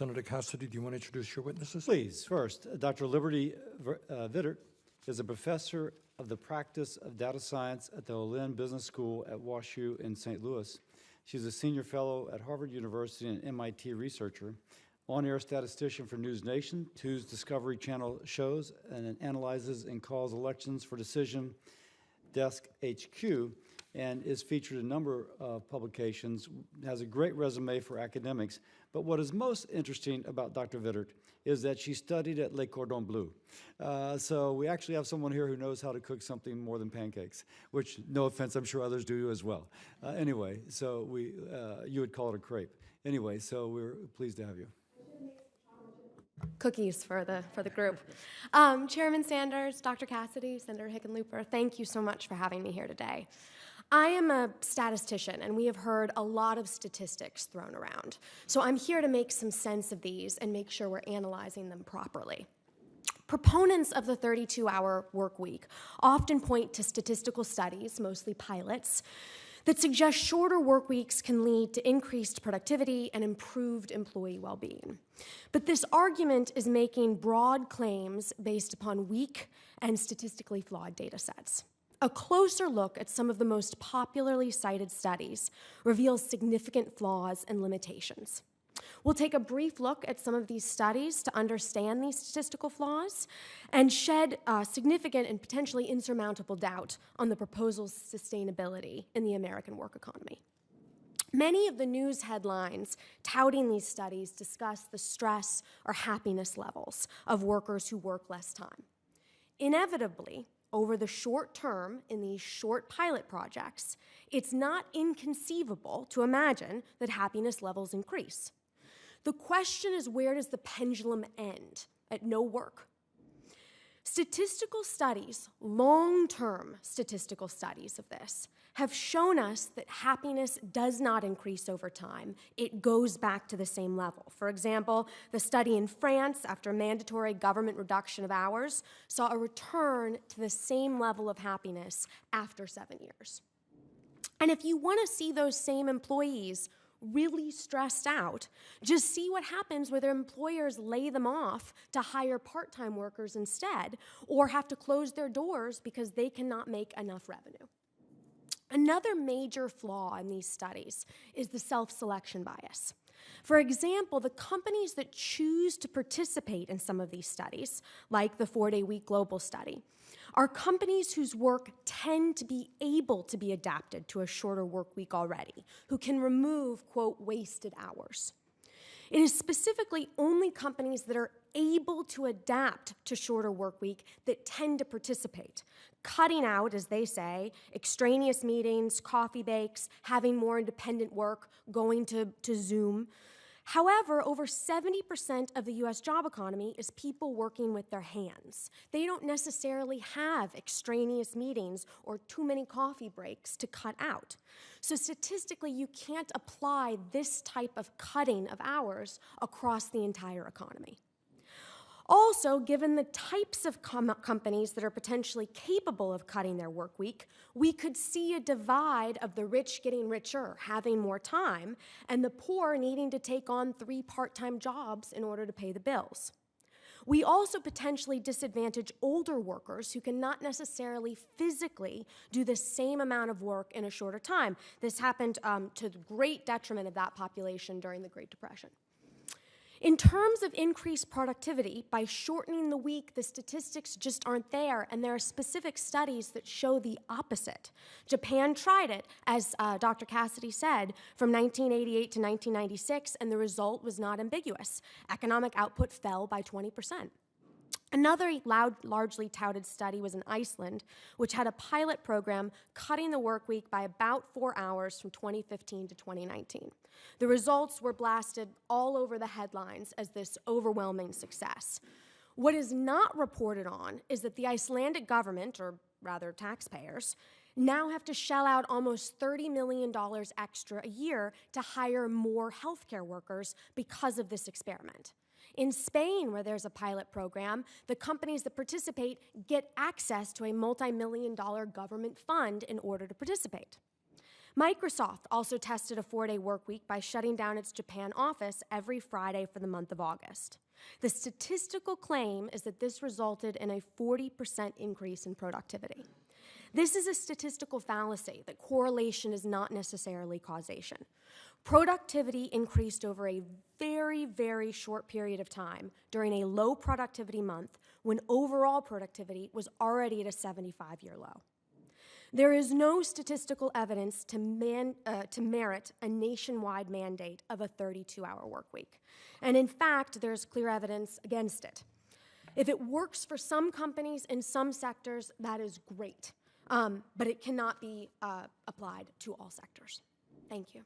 Senator Cassidy, do you want to introduce your witnesses? Please. First, Dr. Liberty Vittert is a professor of the practice of data science at the Olin Business School at WashU in St. Louis. She's a senior fellow at Harvard University and MIT researcher, on-air statistician for News Nation, TWO's Discovery Channel shows, and analyzes and calls elections for Decision Desk HQ, and is featured in a number of publications, has a great resume for academics. But what is most interesting about Dr. Vittert is that she studied at Le Cordon Bleu. So we actually have someone here who knows how to cook something more than pancakes, which, no offense, I'm sure others do as well. Anyway, so you would call it a crepe. Anyway, so we're pleased to have you. Cookies for the group. Chairman Sanders, Dr. Cassidy, Senator Hickenlooper, thank you so much for having me here today. I am a statistician, and we have heard a lot of statistics thrown around. So I'm here to make some sense of these and make sure we're analyzing them properly. Proponents of the 32-hour work week often point to statistical studies, mostly pilots, that suggest shorter work weeks can lead to increased productivity and improved employee well-being. But this argument is making broad claims based upon weak and statistically flawed data sets. A closer look at some of the most popularly cited studies reveals significant flaws and limitations. We'll take a brief look at some of these studies to understand these statistical flaws and shed significant and potentially insurmountable doubt on the proposal's sustainability in the American work economy. Many of the news headlines touting these studies discuss the stress or happiness levels of workers who work less time. Inevitably, over the short term in these short pilot projects, it's not inconceivable to imagine that happiness levels increase. The question is, where does the pendulum end? At no work. Statistical studies, long-term statistical studies of this, have shown us that happiness does not increase over time. It goes back to the same level. For example, the study in France, after mandatory government reduction of hours, saw a return to the same level of happiness after 7 years. And if you want to see those same employees really stressed out, just see what happens where their employers lay them off to hire part-time workers instead, or have to close their doors because they cannot make enough revenue. Another major flaw in these studies is the self-selection bias. For example, the companies that choose to participate in some of these studies, like the 4-Day Week Global Study, are companies whose work tend to be able to be adapted to a shorter work week already, who can remove, quote, wasted hours. It is specifically only companies that are able to adapt to shorter work week that tend to participate, cutting out, as they say, extraneous meetings, coffee breaks, having more independent work, going to Zoom. However, over 70% of the US job economy is people working with their hands. They don't necessarily have extraneous meetings or too many coffee breaks to cut out. So statistically, you can't apply this type of cutting of hours across the entire economy. Also, given the types of companies that are potentially capable of cutting their work week, we could see a divide of the rich getting richer, having more time, and the poor needing to take on 3 part-time jobs in order to pay the bills. We also potentially disadvantage older workers who cannot necessarily physically do the same amount of work in a shorter time. This happened to the great detriment of that population during the Great Depression. In terms of increased productivity, by shortening the week, the statistics just aren't there, and there are specific studies that show the opposite. Japan tried it, as Dr. Cassidy said, from 1988 to 1996, and the result was not ambiguous. Economic output fell by 20%. Another largely touted study was in Iceland, which had a pilot program cutting the work week by about 4 hours from 2015 to 2019. The results were blasted all over the headlines as this overwhelming success. What is not reported on is that the Icelandic government, or rather taxpayers, now have to shell out almost $30 million extra a year to hire more healthcare workers because of this experiment. In Spain, where there's a pilot program, the companies that participate get access to a multi-million-dollar government fund in order to participate. Microsoft also tested a 4-day work week by shutting down its Japan office every Friday for the month of August. The statistical claim is that this resulted in a 40% increase in productivity. This is a statistical fallacy, that correlation is not necessarily causation. Productivity increased over a very, very short period of time during a low productivity month when overall productivity was already at a 75-year low. There is no statistical evidence to merit a nationwide mandate of a 32-hour work week. And in fact, there's clear evidence against it. If it works for some companies in some sectors, that is great. But it cannot be applied to all sectors. Thank you.